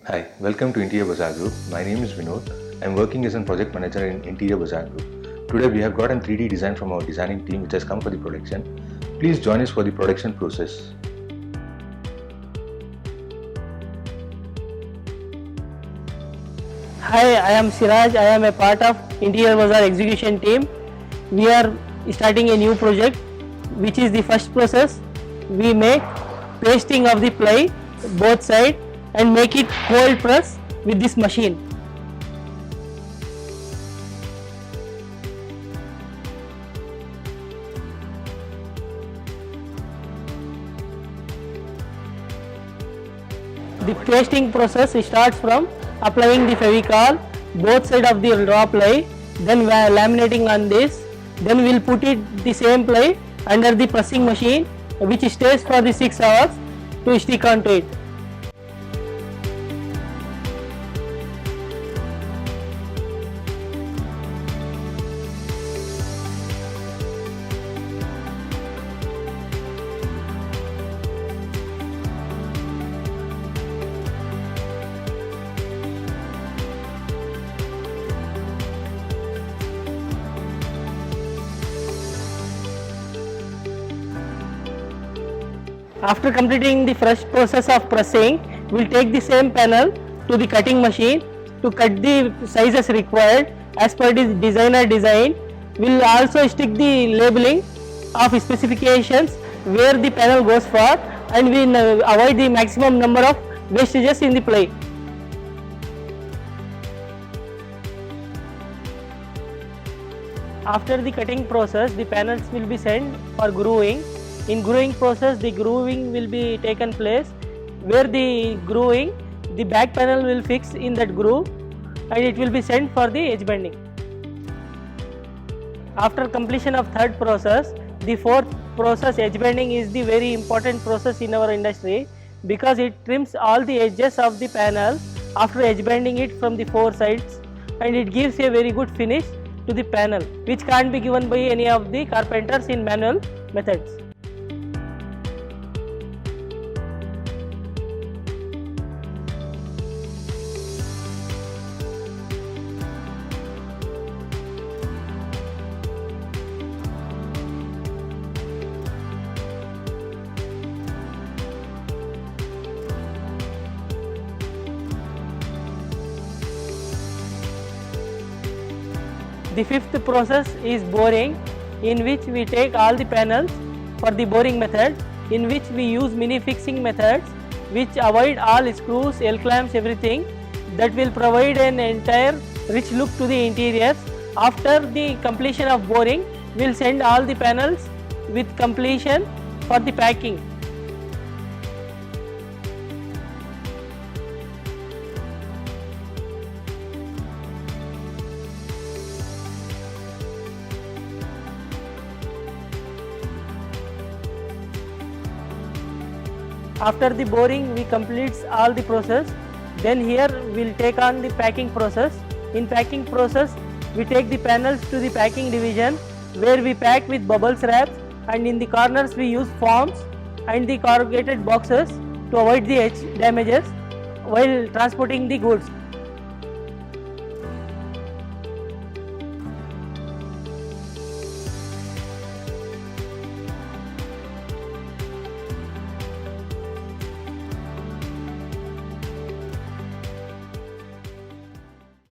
Hi, welcome to Interior Bazaar Group. My name is Vinod. I am working as a project manager in Interior Bazaar Group. Today we have got a 3D design from our designing team which has come for the production. Please join us for the production process. Hi, I am Siraj. I am a part of Interior Bazaar execution team. We are starting a new project, which is the first process. We make pasting of the ply both sides and make it cold press with this machine. The pasting process starts from applying the Fevicol both sides of the raw ply, then laminating on this, then we will put it the same ply under the pressing machine which stays for the 6 hours to stick onto it. After completing the first process of pressing, we will take the same panel to the cutting machine to cut the sizes required as per the designer design. We will also stick the labeling of specifications where the panel goes for, and we avoid the maximum number of wastages in the ply. After the cutting process, the panels will be sent for grooving. In grooving process, the grooving will be taken place where the grooving, the back panel will fix in that groove and it will be sent for the edge bending. After completion of third process, the fourth process, edge bending, is the very important process in our industry because it trims all the edges of the panel after edge bending it from the four sides, and it gives a very good finish to the panel which can't be given by any of the carpenters in manual methods. The fifth process is boring, in which we take all the panels for the boring method, in which we use mini fixing methods which avoid all screws, L clamps, everything. That will provide an entire rich look to the interiors. After the completion of boring, we will send all the panels with completion for the packing. After the boring, we completes all the process. Then here we will take on the packing process. In packing process, we take the panels to the packing division where we pack with bubbles wraps, and in the corners we use foams and the corrugated boxes to avoid the edge damages while transporting the goods.